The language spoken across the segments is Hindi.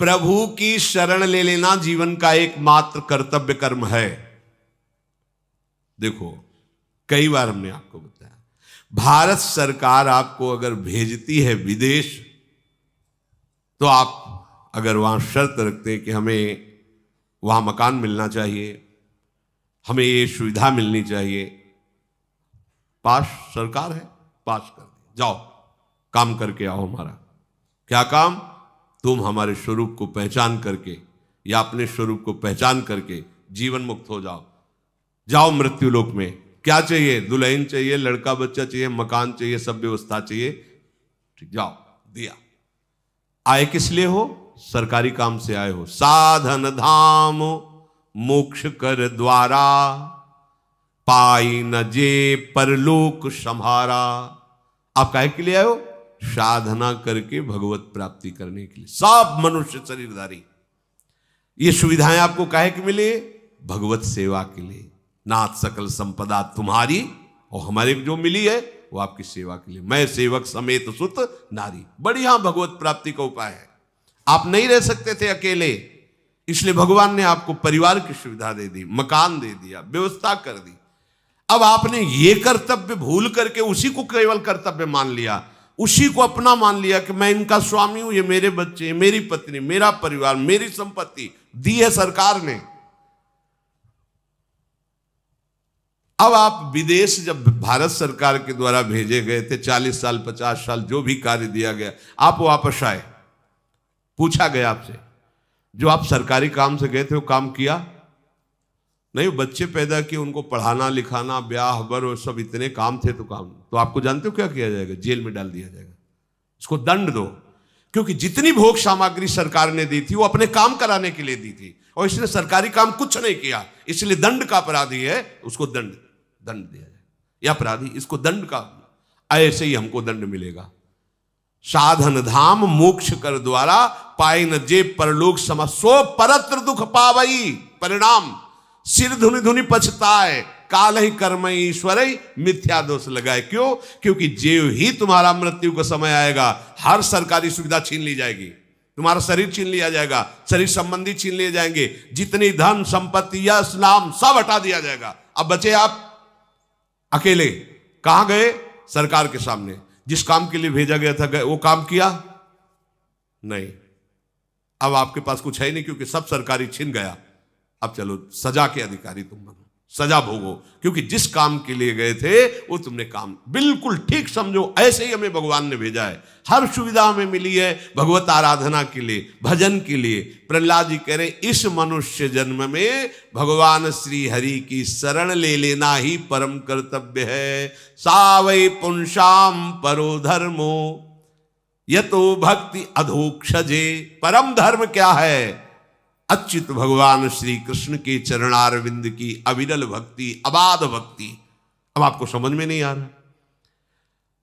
प्रभु की शरण ले लेना जीवन का एकमात्र कर्तव्य कर्म है। देखो, कई बार हमने आपको बताया, भारत सरकार आपको अगर भेजती है विदेश, तो आप अगर वहां शर्त रखते हैं कि हमें वहां मकान मिलना चाहिए, हमें ये सुविधा मिलनी चाहिए, पास सरकार है, पास कर दे, जाओ काम करके आओ। हमारा क्या काम? तुम हमारे स्वरूप को पहचान करके या अपने स्वरूप को पहचान करके जीवन मुक्त हो जाओ, जाओ मृत्यु लोक में। क्या चाहिए? दुल्हन चाहिए, लड़का बच्चा चाहिए, मकान चाहिए, सब व्यवस्था चाहिए, ठीक, जाओ, दिया। आए किस लिए हो? सरकारी काम से आए हो। साधन धाम मोक्ष कर द्वारा, पाई न जे परलोक संहारा। आप काहे के लिए आए हो? साधना करके भगवत प्राप्ति करने के लिए। सब मनुष्य शरीरधारी ये सुविधाएं आपको काहे के मिले? भगवत सेवा के लिए। नाथ सकल संपदा तुम्हारी, और हमारे जो मिली है वो आपकी सेवा के लिए। मैं सेवक समेत सुत नारी, बढ़िया भगवत प्राप्ति का उपाय है। आप नहीं रह सकते थे अकेले, इसलिए भगवान ने आपको परिवार की सुविधा दे दी, मकान दे दिया, व्यवस्था कर दी। अब आपने ये कर्तव्य भूल करके उसी को केवल कर्तव्य मान लिया, उसी को अपना मान लिया कि मैं इनका स्वामी हूं, ये मेरे बच्चे, मेरी पत्नी, मेरा परिवार, मेरी संपत्ति दी है सरकार ने। अब आप विदेश जब भारत सरकार के द्वारा भेजे गए थे, 40 साल 50 साल जो भी कार्य दिया गया, आप वापस आए, पूछा गया आपसे, जो आप सरकारी काम से गए थे वो काम किया? नहीं, बच्चे पैदा किए, उनको पढ़ाना लिखाना, ब्याह बर और सब इतने काम थे, तो काम, तो आपको जानते हो क्या किया जाएगा? जेल में डाल दिया जाएगा, इसको दंड दो। क्योंकि जितनी भोग सामग्री सरकार ने दी थी वो अपने काम कराने के लिए दी थी, और इसने सरकारी काम कुछ नहीं किया, इसलिए दंड का अपराधी है, उसको दंड दिया जाए। यह अपराधी, इसको दंड का, ऐसे ही हमको दंड मिलेगा। साधन धाम मोक्ष कर द्वारा, पाई न जे परलोक सम, सो परत्र दुख पावई। परिणाम सिर धुनि धुनि पछताए, काल ही कर्म ईश्वर मिथ्या दोष लगाए। क्यों? क्योंकि जेव ही तुम्हारा मृत्यु का समय आएगा, हर सरकारी सुविधा छीन ली जाएगी, तुम्हारा शरीर छीन लिया जाएगा, शरीर संबंधी छीन लिए जाएंगे, जितनी धन संपत्ति यश नाम सब हटा दिया जाएगा। अब बचे आप अकेले। कहां गए? सरकार के सामने। जिस काम के लिए भेजा गया था गए, वो काम किया नहीं। अब आपके पास कुछ है नहीं, क्योंकि सब सरकारी छीन गया। अब चलो सजा के अधिकारी तुम बनो, सजा भोगो, क्योंकि जिस काम के लिए गए थे वो तुमने काम बिल्कुल ठीक समझो। ऐसे ही हमें भगवान ने भेजा है, हर सुविधा हमें मिली है भगवत आराधना के लिए, भजन के लिए। प्रहलाद जी कह रहे इस मनुष्य जन्म में भगवान श्री हरि की शरण ले लेना ही परम कर्तव्य है। सावै पुंसाम परो धर्मो यतो भक्ति अधोक्षजे। परम धर्म क्या है? अच्युत भगवान श्री कृष्ण के चरणारविंद की अविरल भक्ति, अबाध भक्ति। अब आपको समझ में नहीं आ रहा?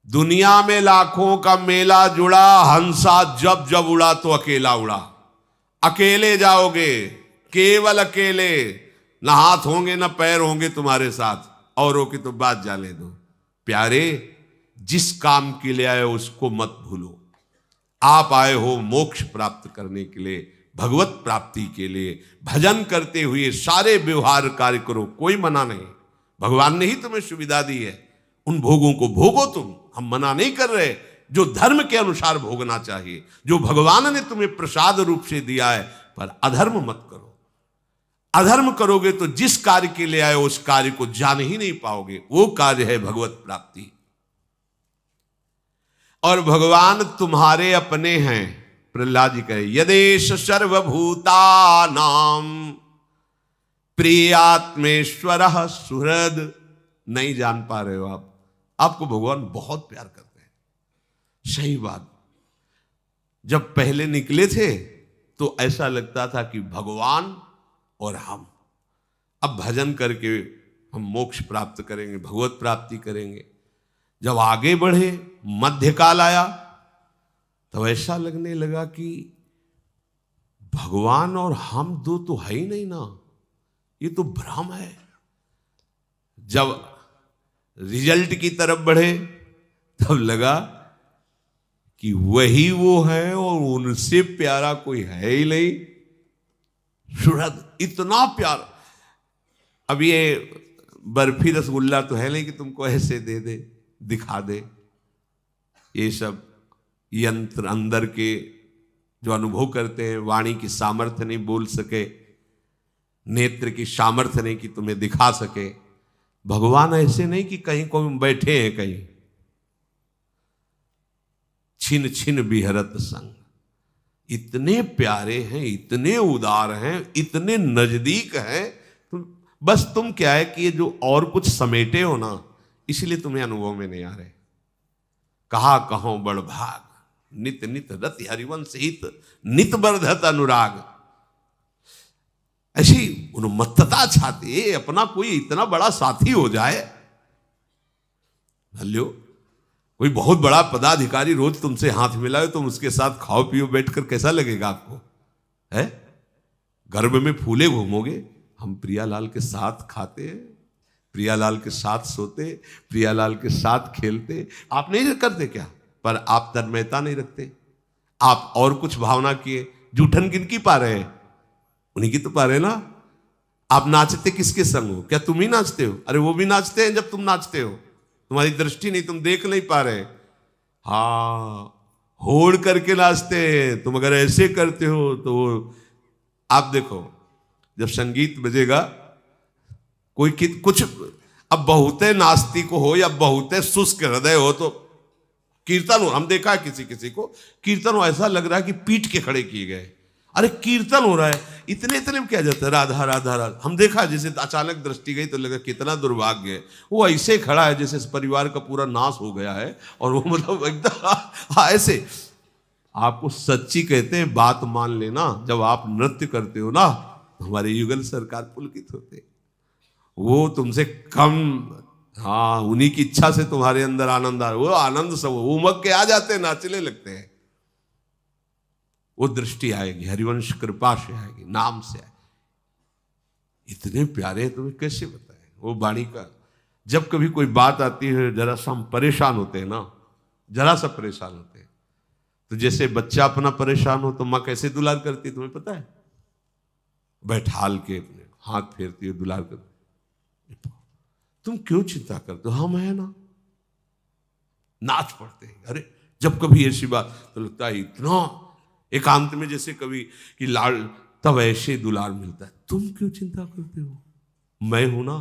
दुनिया में लाखों का मेला जुड़ा, हंसा जब जब उड़ा तो अकेला उड़ा। अकेले जाओगे, केवल अकेले, ना हाथ होंगे ना पैर होंगे तुम्हारे साथ, औरों की तो बात जाने दो। प्यारे, जिस काम के लिए आए उसको मत भूलो। आप आए हो मोक्ष प्राप्त करने के लिए, भगवत प्राप्ति के लिए। भजन करते हुए सारे व्यवहार कार्य करो, कोई मना नहीं। भगवान ने ही तुम्हें सुविधा दी है, उन भोगों को भोगो तुम, हम मना नहीं कर रहे। जो धर्म के अनुसार भोगना चाहिए, जो भगवान ने तुम्हें प्रसाद रूप से दिया है, पर अधर्म मत करो। अधर्म करोगे तो जिस कार्य के लिए आए उस कार्य को जान ही नहीं पाओगे। वो कार्य है भगवत प्राप्ति। और भगवान तुम्हारे अपने हैं। प्रहलाद जी कहे यदेश सर्वभूतानां प्रियात्मेश्वर सुहृद। नहीं जान पा रहे हो आप, आपको भगवान बहुत प्यार करते हैं। सही बात, जब पहले निकले थे तो ऐसा लगता था कि भगवान और हम, अब भजन करके हम मोक्ष प्राप्त करेंगे, भगवत प्राप्ति करेंगे। जब आगे बढ़े, मध्यकाल आया, तो ऐसा लगने लगा कि भगवान और हम दो तो है ही नहीं ना, ये तो भ्रम है। जब रिजल्ट की तरफ बढ़े तब लगा कि वही वो है और उनसे प्यारा कोई है ही नहीं। सुहृद इतना प्यार। अब ये बर्फी रसगुल्ला तो है नहीं कि तुमको ऐसे दे दे, दिखा दे। ये सब यंत्र अंदर के जो अनुभव करते हैं, वाणी की सामर्थ्य नहीं बोल सके, नेत्र की सामर्थ्य नहीं कि तुम्हें दिखा सके। भगवान ऐसे नहीं कि कहीं को बैठे हैं कहीं, छिन छिन बिहरत संग। इतने प्यारे हैं, इतने उदार हैं, इतने नजदीक हैं। बस तुम क्या है कि ये जो और कुछ समेटे हो ना, इसलिए तुम्हें अनुभव में नहीं आ रहे। कहा कहो बड़ भाग, नित नित रति हरिवंश हित, नित बर्धत अनुराग। ऐसी उन्मत्तता छाती है, अपना कोई इतना बड़ा साथी हो जाए। भल्यो कोई बहुत बड़ा पदाधिकारी रोज तुमसे हाथ मिलाए, तुम उसके साथ खाओ पियो बैठकर, कैसा लगेगा आपको? है गर्भ में फूले घूमोगे। हम प्रियालाल के साथ खाते हैं, प्रियालाल के साथ सोते, प्रियालाल के साथ खेलते। आप नहीं करते क्या? पर आप तन्मयता नहीं रखते। आप और कुछ भावना किए। जूठन किनकी पा रहे हैं? उन्हीं की तो पा रहे ना। आप नाचते किसके संग हो? क्या तुम ही नाचते हो? अरे वो भी नाचते हैं जब तुम नाचते हो। तुम्हारी दृष्टि नहीं, तुम देख नहीं पा रहे। हाँ, होड़ करके नाचते हैं। तुम अगर ऐसे करते हो तो आप देखो, जब संगीत बजेगा, कोई कुछ, अब बहुते नास्तिक हो या बहुते शुष्क हृदय हो तो कीर्तन हो, हम देखा है किसी किसी को कीर्तन हो, ऐसा लग रहा है कि पीट के खड़े किए गए। अरे कीर्तन हो रहा है, इतने इतने में क्या जाता है, राधा राधा राधा। हम देखा जैसे अचानक दृष्टि गई तो लगा कितना दुर्भाग्य है। वो ऐसे खड़ा है जैसे इस परिवार का पूरा नाश हो गया है, और वो मतलब एकदम ऐसे। आपको सच्ची कहते हैं, बात मान लेना, जब आप नृत्य करते हो ना, हमारे युगल सरकार पुलकित होते। वो तुमसे कम, हाँ, उन्हीं की इच्छा से तुम्हारे अंदर आनंद आ, वो आनंद सब उमग के आ जाते हैं, नाचने लगते हैं। वो दृष्टि आएगी, हरिवंश कृपा से आएगी, नाम से आएगी। इतने प्यारे हैं, तुम्हें कैसे बताएं वो वाणी का। जब कभी कोई बात आती है, जरा सा हम परेशान होते हैं ना, जरा सा परेशान होते हैं, तो जैसे बच्चा अपना परेशान हो तो माँ कैसे दुलार करती है, तुम्हें पता है? बैठाल के अपने हाथ फेरती है, दुलार करती। तुम क्यों चिंता करते हो? हम है ना। नाच पड़ते हैं। अरे जब कभी ऐसी बात तो लगता है इतना एकांत में, जैसे कभी कि लाल, तब ऐसे दुलार मिलता है। तुम क्यों चिंता करते हो? मैं हूं ना।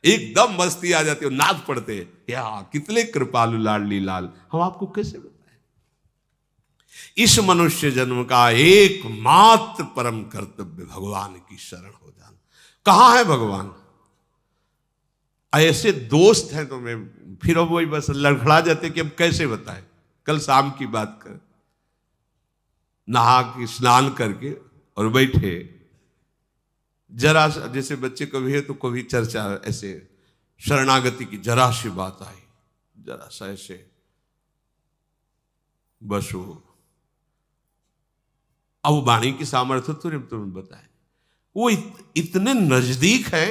एकदम मस्ती आ जाती हो, नाच पड़ते हैं। या कितने कृपालु लाडली लाल। हम आपको कैसे बताएं? इस मनुष्य जन्म का एकमात्र परम कर्तव्य भगवान की शरण हो जाना। कहां है भगवान? ऐसे दोस्त हैं तो मैं फिर वही बस लड़खड़ा जाते कि अब कैसे बताएं। कल शाम की बात कर, नहा के स्नान करके और बैठे, जरा जैसे बच्चे कभी है तो कभी चर्चा ऐसे शरणागति की जरा सी बात आई, जरा सा ऐसे बस वो। अब वाणी की सामर्थ्य तो तुम्हें बताए, वो इतने नजदीक है,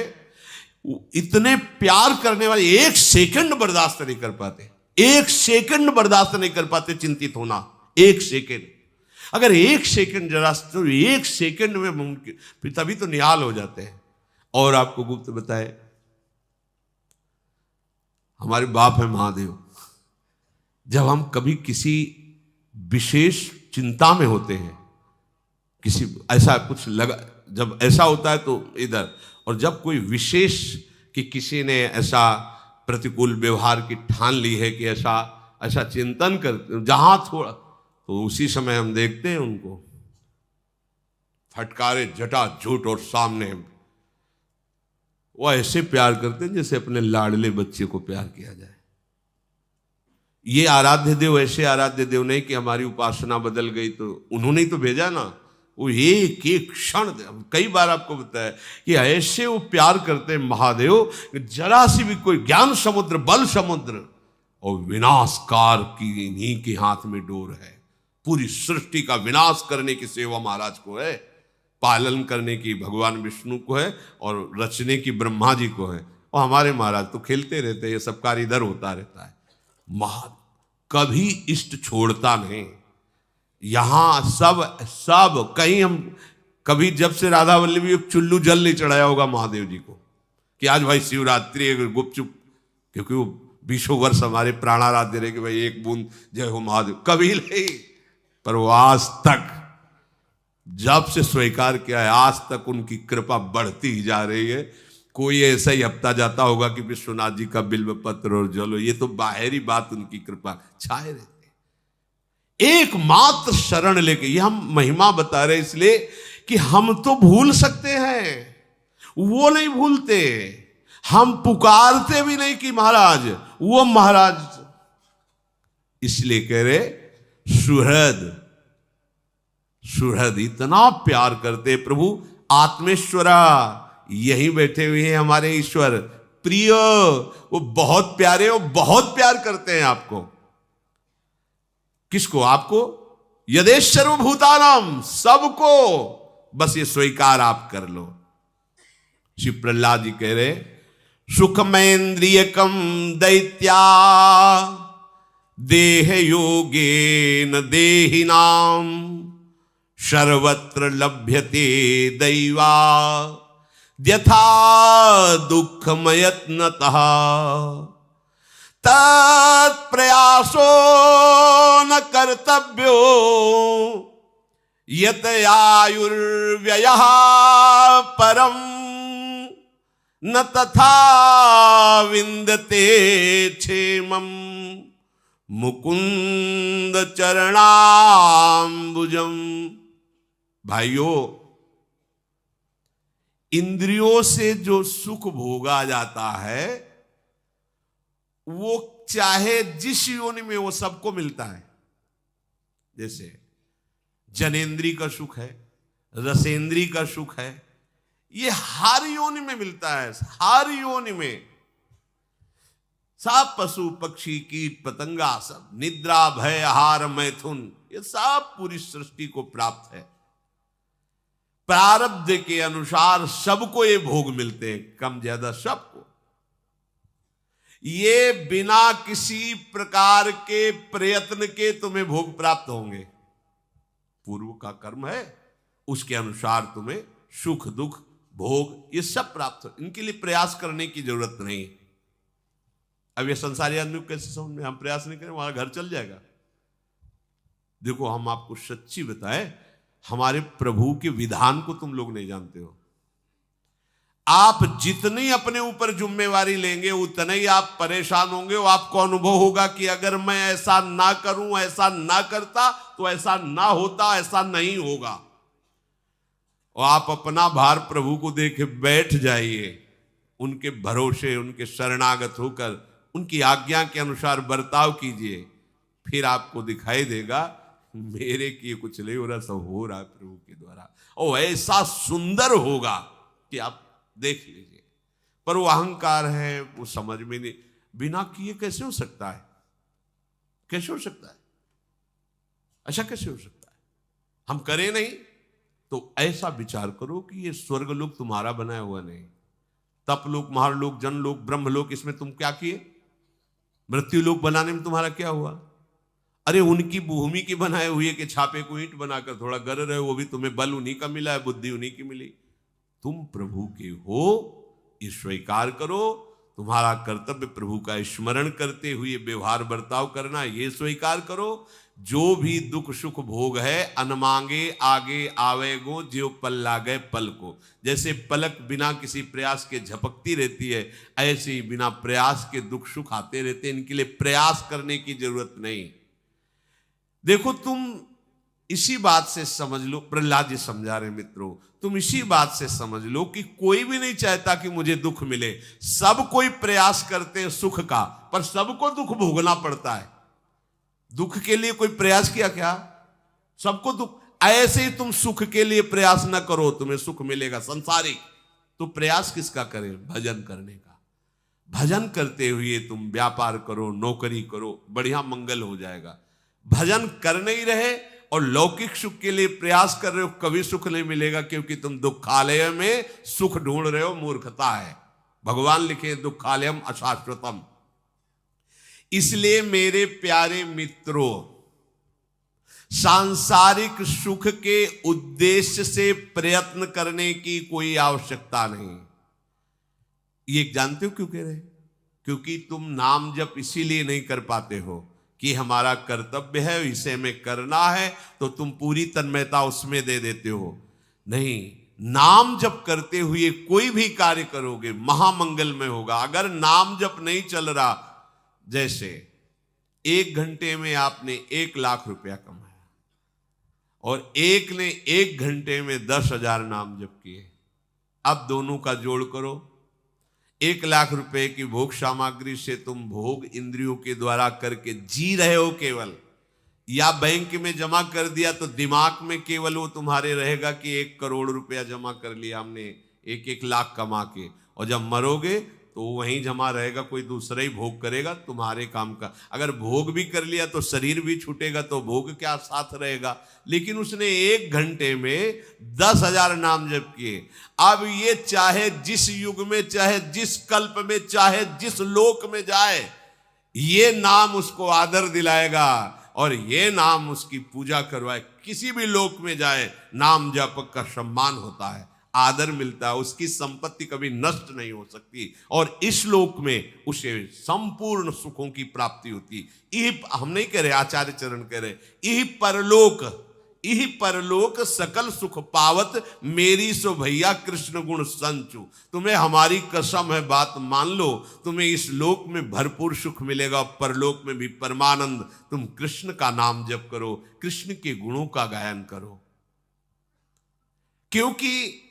इतने प्यार करने वाले, एक सेकंड बर्दाश्त नहीं कर पाते, एक सेकंड बर्दाश्त नहीं कर पाते चिंतित होना। एक सेकंड, अगर एक सेकंड जरा, तो एक सेकंड में मुमकिन, तभी तो निहाल हो जाते हैं। और आपको गुप्त बताए, हमारे बाप है महादेव, जब हम कभी किसी विशेष चिंता में होते हैं, किसी ऐसा कुछ लगा, जब ऐसा होता है तो इधर, और जब कोई विशेष कि किसी ने ऐसा प्रतिकूल व्यवहार की ठान ली है कि ऐसा ऐसा चिंतन कर, जहां थोड़ा, तो उसी समय हम देखते हैं उनको फटकारे जटा झूठ और सामने वो ऐसे प्यार करते हैं जैसे अपने लाडले बच्चे को प्यार किया जाए। ये आराध्य देव ऐसे आराध्य देव नहीं कि हमारी उपासना बदल गई तो उन्होंने ही तो भेजा ना। वो एक एक क्षण, कई बार आपको बताया कि ऐसे वो प्यार करते हैं महादेव, जरा सी भी कोई ज्ञान समुद्र, बल समुद्र और विनाशकार की इन्हीं के हाथ में डोर है। पूरी सृष्टि का विनाश करने की सेवा महाराज को है, पालन करने की भगवान विष्णु को है, और रचने की ब्रह्मा जी को है। और हमारे महाराज तो खेलते रहते हैं, ये सब कार्य इधर होता रहता है। कभी इष्ट छोड़ता नहीं। यहां सब कहीं हम कभी जब से राधा वल्लभी चुल्लू जल नहीं चढ़ाया होगा महादेव जी को कि आज भाई शिवरात्रि है गुपचुप, क्योंकि वो 20 वर्ष हमारे प्राणाराध्य रहे कि भाई एक बूंद जय हो महादेव, कभी नहीं। पर वो आज तक जब से स्वीकार किया है आज तक उनकी कृपा बढ़ती ही जा रही है। कोई ऐसा ही हफ्ता जाता होगा कि विश्वनाथ जी का बिल्व पत्र और जलो, ये तो बाहरी बात, उनकी कृपा छाए रहते। एकमात्र शरण लेके, ये हम महिमा बता रहे इसलिए कि हम तो भूल सकते हैं, वो नहीं भूलते। हम पुकारते भी नहीं कि महाराज, वो महाराज। इसलिए कह रहे सुहृद इतना प्यार करते प्रभु। आत्मेश्वरा, यहीं बैठे हुए हैं हमारे ईश्वर प्रिय, वो बहुत प्यारे, वो बहुत प्यार करते हैं आपको। किसको? आपको। यदेश सर्वभूतानाम, सबको। बस ये स्वीकार आप कर लो। शिव प्रहलाद जी कह रहे सुखमेन्द्रियकम दैत्या देह योगेन देहिनाम सर्वत्र लभ्यते दैवा यथा दुःखमयत्नतः तत्प्रयासो न कर्तव्यो यत आयुर्व्ययः परम न तथा विन्दते क्षेमं मुकुंद चरणाम्बुजम। भाइयों, इंद्रियों से जो सुख भोगा जाता है वो चाहे जिस योनि में, वो सबको मिलता है। जैसे जनेन्द्री का सुख है, रसेंद्री का सुख है, ये हर योनि में मिलता है, हर योनि में। सब पशु पक्षी कीट पतंगा, सब निद्रा भय आहार मैथुन, ये सब पूरी सृष्टि को प्राप्त है। प्रारब्ध के अनुसार सबको ये भोग मिलते हैं, कम ज्यादा सबको। ये बिना किसी प्रकार के प्रयत्न के तुम्हें भोग प्राप्त होंगे। पूर्व का कर्म है, उसके अनुसार तुम्हें सुख दुख भोग ये सब प्राप्त हो। इनके लिए प्रयास करने की जरूरत नहीं। अब ये संसारी आदमी को कैसे समझ में, हम प्रयास नहीं करें हमारा घर चल जाएगा। देखो, हम आपको सच्ची बताएं, हमारे प्रभु के विधान को तुम लोग नहीं जानते हो। आप जितनी अपने ऊपर जिम्मेवारी लेंगे उतना ही आप परेशान होंगे। वो आपको अनुभव होगा कि अगर मैं ऐसा ना करूं, ऐसा ना करता तो ऐसा ना होता, ऐसा नहीं होगा। और आप अपना भार प्रभु को देके बैठ जाइए, उनके भरोसे, उनके शरणागत होकर उनकी आज्ञा के अनुसार बर्ताव कीजिए, फिर आपको दिखाई देगा मेरे किए कुछ नहीं हो रहा, सब हो रहा है प्रभु के द्वारा। और ऐसा सुंदर होगा कि आप देख लीजिए। पर वो अहंकार है, वो समझ में नहीं, बिना किए कैसे हो सकता है? कैसे हो सकता है? ऐसा कैसे हो सकता है? हम करें नहीं तो ऐसा विचार करो कि ये स्वर्गलोक तुम्हारा बनाया हुआ नहीं, तपलोक, महारलोक, जनलोक, ब्रह्मलोक, इसमें तुम क्या किए? मृत्युलोक बनाने में तुम्हारा क्या हुआ? अरे उनकी भूमि की बनाए हुए के छापे को ईंट बनाकर थोड़ा गर रहे हो, वो भी तुम्हें बल उन्हीं का मिला है, बुद्धि उन्हीं की मिली। तुम प्रभु के हो, ये स्वीकार करो। तुम्हारा कर्तव्य प्रभु का स्मरण करते हुए व्यवहार बर्ताव करना, ये स्वीकार करो। जो भी दुख सुख भोग है अनमांगे आगे आवेगो, जो पल लागे पल को। जैसे पलक बिना किसी प्रयास के झपकती रहती है, ऐसे ही बिना प्रयास के दुख सुख आते रहते हैं। इनके लिए प्रयास करने की जरूरत नहीं। देखो, तुम इसी बात से समझ लो, प्रहलाद जी समझा रहे मित्रों, तुम इसी बात से समझ लो कि कोई भी नहीं चाहता कि मुझे दुख मिले। सब कोई प्रयास करते हैं सुख का, पर सबको दुख भोगना पड़ता है। दुख के लिए कोई प्रयास किया क्या? सबको दुख। ऐसे ही तुम सुख के लिए प्रयास न करो, तुम्हें सुख मिलेगा संसारिक। तो प्रयास किसका करें? भजन करने का। भजन करते हुए तुम व्यापार करो, नौकरी करो, बढ़िया मंगल हो जाएगा। भजन कर नहीं रहे और लौकिक सुख के लिए प्रयास कर रहे हो, कभी सुख नहीं मिलेगा, क्योंकि तुम दुखालय में सुख ढूंढ रहे हो। मूर्खता है। भगवान लिखे दुखालयम अशाश्वतम। इसलिए मेरे प्यारे मित्रों, सांसारिक सुख के उद्देश्य से प्रयत्न करने की कोई आवश्यकता नहीं। ये जानते हो क्यों कह रहे? क्योंकि तुम नाम जप इसीलिए नहीं कर पाते हो कि हमारा कर्तव्य है, इसे में करना है, तो तुम पूरी तन्मयता उसमें दे देते हो। नहीं, नाम जप करते हुए कोई भी कार्य करोगे महामंगल में होगा। अगर नाम जप नहीं चल रहा, जैसे 1 घंटे में आपने 1 लाख रुपया कमाया और एक ने 1 घंटे में 10,000 नाम जप किए, अब दोनों का जोड़ करो। 1 लाख रुपए की भोग सामग्री से तुम भोग इंद्रियों के द्वारा करके जी रहे हो केवल, या बैंक में जमा कर दिया तो दिमाग में केवल वो तुम्हारे रहेगा कि 1 करोड़ रुपया जमा कर लिया हमने 1-1 लाख कमा के, और जब मरोगे तो वहीं जमा रहेगा, कोई दूसरा ही भोग करेगा तुम्हारे काम का। अगर भोग भी कर लिया तो शरीर भी छूटेगा, तो भोग क्या साथ रहेगा। लेकिन उसने 1 घंटे में 10,000 नाम जप किए। अब ये चाहे जिस युग में, चाहे जिस कल्प में, चाहे जिस लोक में जाए, ये नाम उसको आदर दिलाएगा और ये नाम उसकी पूजा करवाए। किसी भी लोक में जाए, नाम जप का सम्मान होता है, आदर मिलता है, उसकी संपत्ति कभी नष्ट नहीं हो सकती, और इस लोक में उसे संपूर्ण सुखों की प्राप्ति होती। यही हम नहीं कह रहे, आचार्य चरण कह रहे, यही परलोक सकल सुख पावत, मेरी सो भैया कृष्ण गुण संचु। तुम्हें हमारी कसम है, बात मान लो, तुम्हें इस लोक में भरपूर सुख मिलेगा, परलोक में भी परमानंद। तुम कृष्ण का नाम जप करो, कृष्ण के गुणों का गायन करो, क्योंकि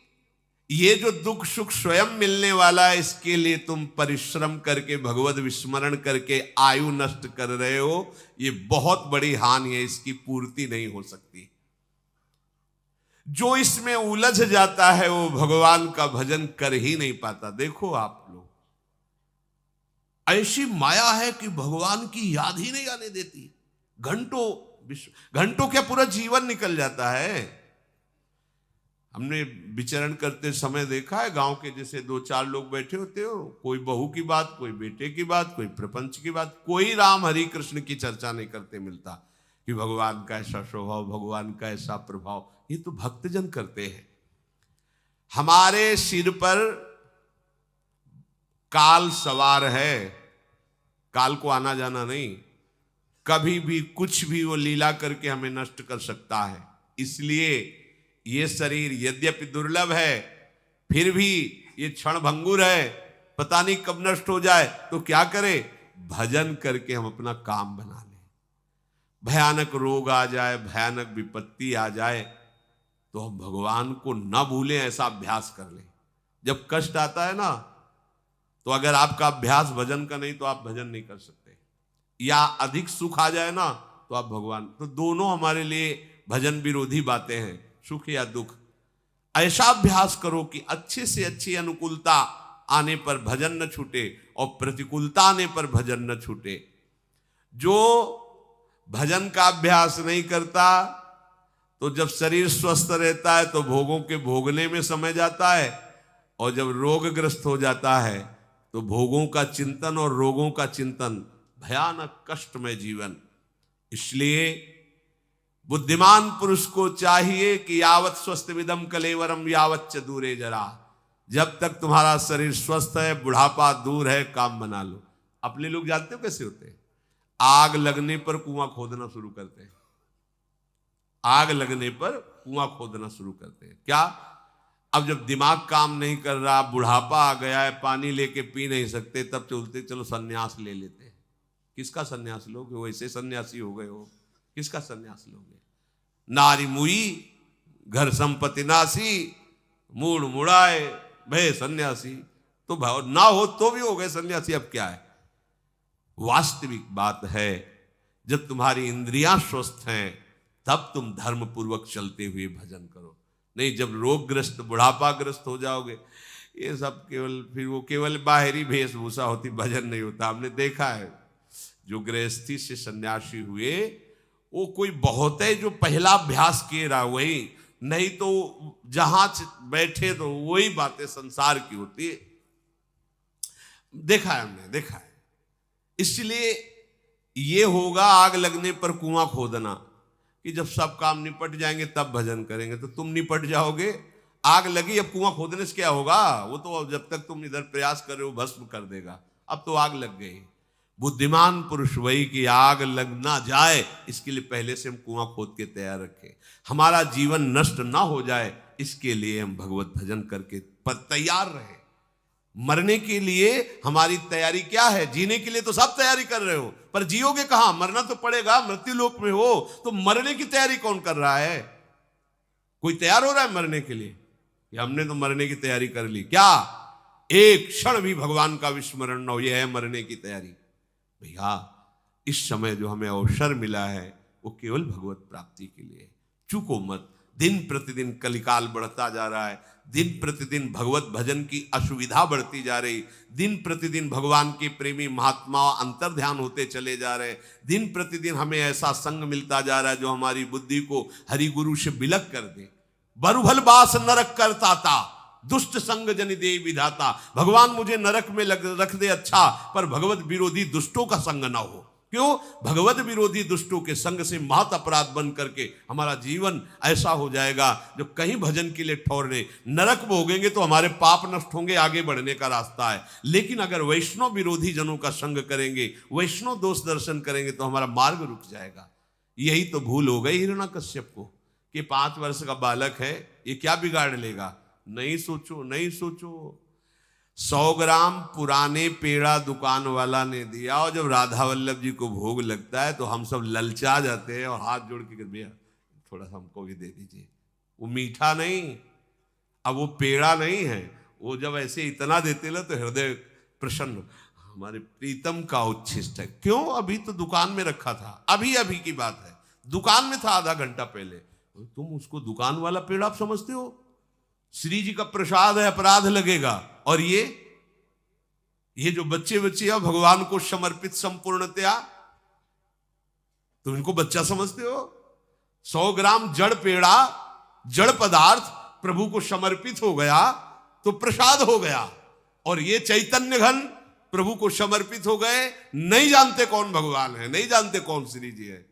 ये जो दुख सुख स्वयं मिलने वाला है, इसके लिए तुम परिश्रम करके भगवत विस्मरण करके आयु नष्ट कर रहे हो। ये बहुत बड़ी हानि है, इसकी पूर्ति नहीं हो सकती। जो इसमें उलझ जाता है वो भगवान का भजन कर ही नहीं पाता। देखो आप लोग, ऐसी माया है कि भगवान की याद ही नहीं आने देती। घंटों क्या पूरा जीवन निकल जाता है। हमने विचरण करते समय देखा है, गांव के जैसे 2-4 लोग बैठे होते हो, कोई बहू की बात, कोई बेटे की बात, कोई प्रपंच की बात, कोई राम हरि कृष्ण की चर्चा नहीं करते मिलता कि भगवान का ऐसा स्वभाव, भगवान का ऐसा प्रभाव। ये तो भक्तजन करते हैं। हमारे सिर पर काल सवार है, काल को आना जाना नहीं, कभी भी कुछ भी वो लीला करके हमें नष्ट कर सकता है। इसलिए ये शरीर यद्यपि दुर्लभ है, फिर भी ये क्षण भंगुर है, पता नहीं कब नष्ट हो जाए। तो क्या करें? भजन करके हम अपना काम बना लें। भयानक रोग आ जाए, भयानक विपत्ति आ जाए, तो हम भगवान को न भूलें, ऐसा अभ्यास कर लें। जब कष्ट आता है ना, तो अगर आपका अभ्यास भजन का नहीं तो आप भजन नहीं कर सकते, या अधिक सुख आ जाए ना तो आप भगवान, तो दोनों हमारे लिए भजन विरोधी बातें हैं, सुख या दुख। ऐसा अभ्यास करो कि अच्छे से अच्छी अनुकूलता आने पर भजन न छूटे और प्रतिकूलता आने पर भजन न छूटे। जो भजन का अभ्यास नहीं करता, तो जब शरीर स्वस्थ रहता है तो भोगों के भोगने में समय जाता है, और जब रोगग्रस्त हो जाता है तो भोगों का चिंतन और रोगों का चिंतन, भयानक कष्टमय जीवन। इसलिए बुद्धिमान पुरुष को चाहिए कि यावत स्वस्थ विदम कलेवरम यावच्च दूरे जरा। जब तक तुम्हारा शरीर स्वस्थ है, बुढ़ापा दूर है, काम बना लो। अपने लोग जानते हो कैसे होते हैं? आग लगने पर कुआं खोदना शुरू करते हैं। आग लगने पर कुआं खोदना शुरू करते हैं। क्या? अब जब दिमाग काम नहीं कर रहा, बुढ़ापा आ गया है, पानी लेके पी नहीं सकते, तब चलते चलो सन्यास ले लेते हैं। किसका सन्यास लोगे? वैसे सन्यासी हो गए हो, किसका सन्यास लोगे? नारी मुई घर संपत्ति नासी, मूड मुड़ाए भय सन्यासी। तो भाव ना हो तो भी हो गए सन्यासी, अब क्या है? वास्तविक बात है, जब तुम्हारी इंद्रियां स्वस्थ हैं तब तुम धर्म पूर्वक चलते हुए भजन करो। नहीं, जब रोगग्रस्त बुढ़ापाग्रस्त हो जाओगे, ये सब केवल फिर वो केवल बाहरी वेशभूषा होती, भजन नहीं होता। हमने देखा है जो गृहस्थी से सन्यासी हुए, वो कोई बहुत है जो पहला अभ्यास किए रहा वही, नहीं तो जहां बैठे तो वही बातें संसार की होती है। देखा है, हमने देखा है। इसलिए ये होगा आग लगने पर कुआं खोदना, कि जब सब काम निपट जाएंगे तब भजन करेंगे। तो तुम निपट जाओगे, आग लगी, अब कुआं खोदने से क्या होगा? वो तो जब तक तुम इधर प्रयास कर रहे हो भस्म कर देगा। अब तो आग लग गई। बुद्धिमान पुरुष वही कि आग लग ना जाए इसके लिए पहले से हम कुआं खोद के तैयार रखें। हमारा जीवन नष्ट ना हो जाए इसके लिए हम भगवत भजन करके पर तैयार रहे। मरने के लिए हमारी तैयारी क्या है? जीने के लिए तो सब तैयारी कर रहे हो, पर जियोगे कहां? मरना तो पड़ेगा, मृत्यु लोक में हो, तो मरने की तैयारी कौन कर रहा है? कोई तैयार हो रहा है मरने के लिए? या हमने तो मरने की तैयारी कर ली? क्या एक क्षण भी भगवान का विस्मरण न हो, यह है मरने की तैयारी। भैया इस समय जो हमें अवसर मिला है वो केवल भगवत प्राप्ति के लिए। चूको मत। दिन प्रतिदिन कलिकाल बढ़ता जा रहा है, दिन प्रतिदिन भगवत भजन की असुविधा बढ़ती जा रही, दिन प्रतिदिन भगवान के प्रेमी महात्मा अंतर ध्यान होते चले जा रहे, दिन प्रतिदिन हमें ऐसा संग मिलता जा रहा है जो हमारी बुद्धि को हरि गुरु से बिलक कर दे। बरुभल बास नरक करता था, दुष्ट संग जन दे विधाता। भगवान मुझे नरक में रख दे अच्छा, पर भगवत विरोधी दुष्टों का संग ना हो। क्यों? भगवत विरोधी दुष्टों के संग से महत अपराध बन करके हमारा जीवन ऐसा हो जाएगा जो कहीं भजन के लिए ठहरने, नरक भोगेंगे तो हमारे पाप नष्ट होंगे, आगे बढ़ने का रास्ता है। लेकिन अगर वैष्णव विरोधी जनों का संग करेंगे, वैष्णव दोष दर्शन करेंगे तो हमारा मार्ग रुक जाएगा। यही तो भूल हो गई हिरण्यकश्यप को कि 5 वर्ष का बालक है, ये क्या बिगाड़ लेगा। नहीं सोचो, नहीं सोचो। 100 ग्राम पुराने पेड़ा दुकान वाला ने दिया, और जब राधा वल्लभ जी को भोग लगता है तो हम सब ललचा जाते हैं और हाथ जोड़ के भैया थोड़ा सा हमको भी दे दीजिए। वो मीठा नहीं, अब वो पेड़ा नहीं है, वो जब ऐसे इतना देते ना तो हृदय प्रसन्न। हमारे प्रीतम का उच्छिष्ट है। क्यों? अभी तो दुकान में रखा था, अभी अभी की बात है, दुकान में था आधा घंटा पहले। तुम उसको दुकान वाला पेड़ा आप समझते हो? श्री जी का प्रसाद है, अपराध लगेगा। और ये जो बच्चे भगवान को समर्पित संपूर्णतया, तुम इनको बच्चा समझते हो? 100 ग्राम जड़ पेड़ा, जड़ पदार्थ प्रभु को समर्पित हो गया तो प्रसाद हो गया। और ये चैतन्य घन प्रभु को समर्पित हो गए, नहीं जानते कौन भगवान है, नहीं जानते कौन श्री जी है।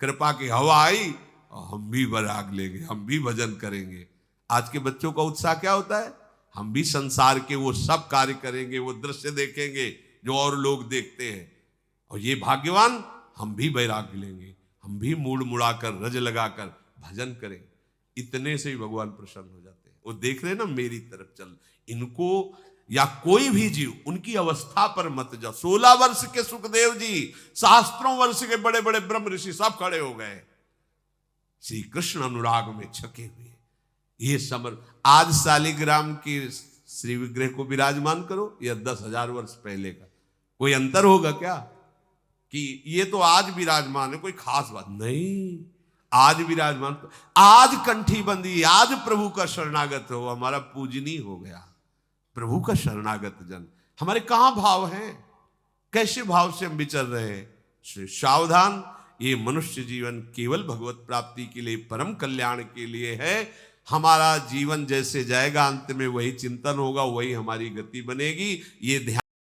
कृपा की हवा आई और हम भी बराग लेंगे, हम भी भजन करेंगे। आज के बच्चों का उत्साह क्या होता है? हम भी संसार के वो सब कार्य करेंगे, वो दृश्य देखेंगे जो और लोग देखते हैं। और ये भाग्यवान, हम भी वैराग्य लेंगे, हम भी मूड मुड़ाकर रज लगाकर भजन करें। इतने से ही भगवान प्रसन्न हो जाते हैं। वो देख रहे ना मेरी तरफ चल, इनको या कोई भी जीव उनकी अवस्था पर मत जाओ। 16 वर्ष के सुखदेव जी, सहस्त्रों वर्ष के बड़े बड़े ब्रह्म ऋषि सब खड़े हो गए श्री कृष्ण अनुराग में छके हुए। ये समर आज शालिग्राम की श्री विग्रह को विराजमान करो या 10,000 वर्ष पहले का, कोई अंतर होगा क्या? कि ये तो आज विराजमान है, कोई खास बात नहीं। आज विराजमान, आज कंठी बंदी, आज प्रभु का शरणागत हो, हमारा पूजनीय हो गया। प्रभु का शरणागत जन हमारे कहां भाव हैं? कैसे भाव से हम विचर रहे हैं? सावधान, ये मनुष्य जीवन केवल भगवत प्राप्ति के लिए, परम कल्याण के लिए है। हमारा जीवन जैसे जाएगा अंत में वही चिंतन होगा, वही हमारी गति बनेगी। ये ध्यान